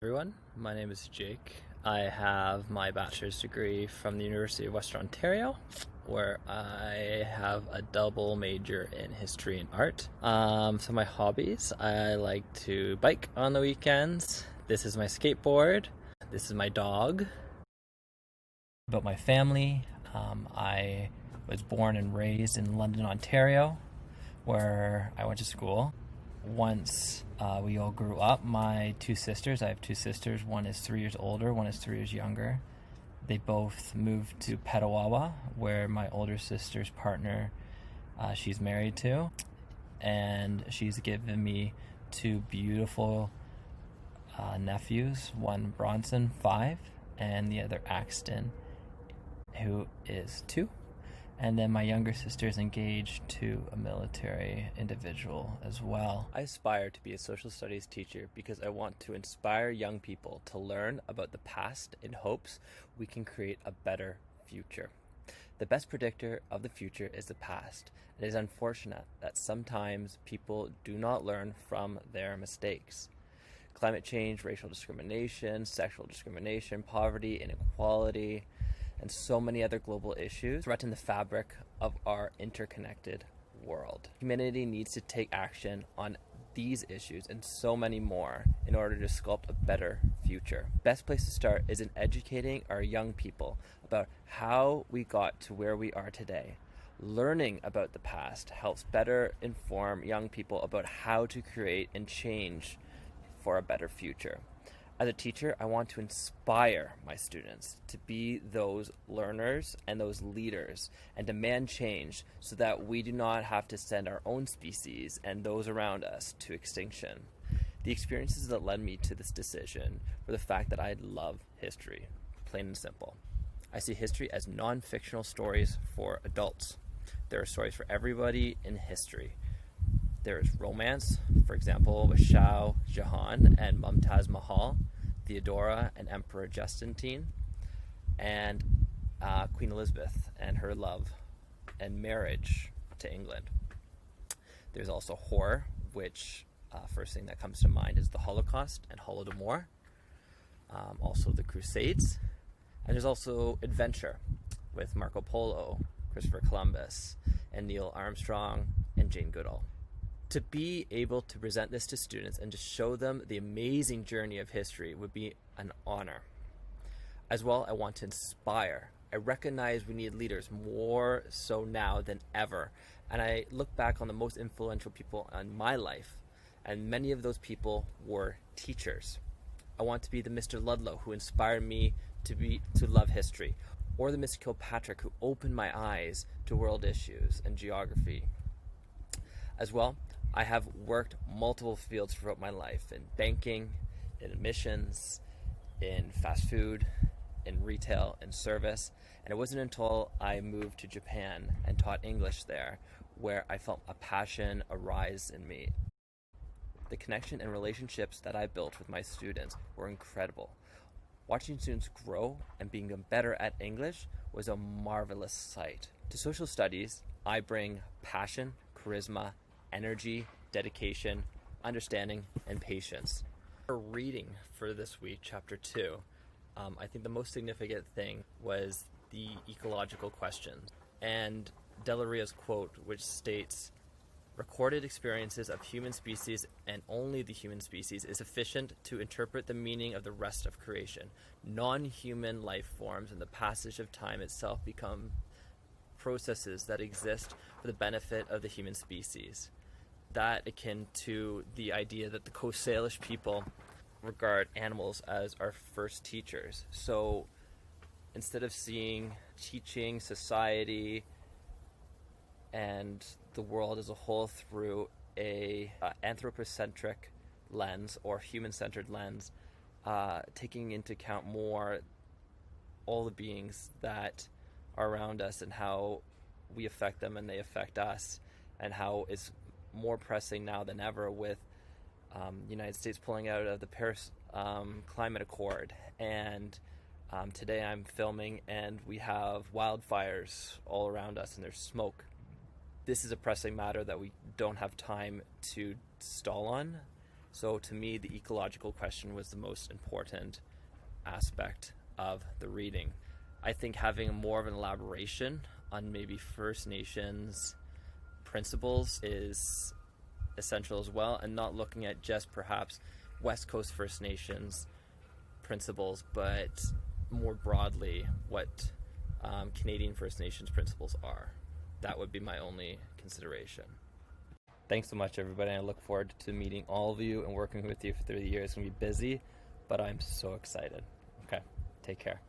Everyone, my name is Jake. I have my bachelor's degree from the University of Western Ontario, where I have a double major in history and art. So my hobbies, I like to bike on the weekends. This is my skateboard. This is my dog. About my family, I was born and raised in London, Ontario, where I went to school. Once we all grew up, my two sisters, I have two sisters, one is 3 years older, one is 3 years younger. They both moved to Petawawa, where my older sister's partner, she's married to, and she's given me two beautiful nephews, one Bronson, 5, and the other Axton, who is 2. And then my younger sister is engaged to a military individual as well. I aspire to be a social studies teacher because I want to inspire young people to learn about the past in hopes we can create a better future. The best predictor of the future is the past. It is unfortunate that sometimes people do not learn from their mistakes. Climate change, racial discrimination, sexual discrimination, poverty, inequality, and so many other global issues threaten the fabric of our interconnected world. Humanity needs to take action on these issues and so many more in order to sculpt a better future. Best place to start is in educating our young people about how we got to where we are today. Learning about the past helps better inform young people about how to create and change for a better future. As a teacher, I want to inspire my students to be those learners and those leaders and demand change so that we do not have to send our own species and those around us to extinction. The experiences that led me to this decision were the fact that I love history, plain and simple. I see history as non-fictional stories for adults. There are stories for everybody in history. There is romance, for example, with Shah Jahan and Mumtaz Mahal, Theodora and Emperor Justinian, and Queen Elizabeth and her love and marriage to England. There's also horror, which first thing that comes to mind is the Holocaust and Holodomor, also the Crusades, and there's also adventure with Marco Polo, Christopher Columbus, and Neil Armstrong and Jane Goodall. To be able to present this to students and to show them the amazing journey of history would be an honor. As well, I want to inspire. I recognize we need leaders more so now than ever. And I look back on the most influential people in my life, and many of those people were teachers. I want to be the Mr. Ludlow who inspired me to love history, or the Mr. Kilpatrick who opened my eyes to world issues and geography. As well, I have worked multiple fields throughout my life, in banking, in admissions, in fast food, in retail, in service, and it wasn't until I moved to Japan and taught English there where I felt a passion arise in me. The connection and relationships that I built with my students were incredible. Watching students grow and being better at English was a marvelous sight. To social studies, I bring passion, charisma, energy, dedication, understanding, and patience. For reading for this week, chapter 2, I think the most significant thing was the ecological questions. And Delaria's quote, which states, "Recorded experiences of human species and only the human species is sufficient to interpret the meaning of the rest of creation. Non-human life forms and the passage of time itself become processes that exist for the benefit of the human species." That akin to the idea that the Coast Salish people regard animals as our first teachers. So instead of seeing teaching, society, and the world as a whole through a anthropocentric lens or human-centered lens, taking into account more all the beings that are around us and how we affect them and they affect us, and how it's more pressing now than ever with the United States pulling out of the Paris Climate Accord. And today I'm filming and we have wildfires all around us and there's smoke. This is a pressing matter that we don't have time to stall on. So to me, the ecological question was the most important aspect of the reading. I think having more of an elaboration on maybe First Nations principles is essential as well, and not looking at just perhaps West Coast First Nations principles, but more broadly what Canadian First Nations principles are. That would be my only consideration. Thanks so much, everybody. I look forward to meeting all of you and working with you for 30 years. It's going to be busy, but I'm so excited. Okay, take care.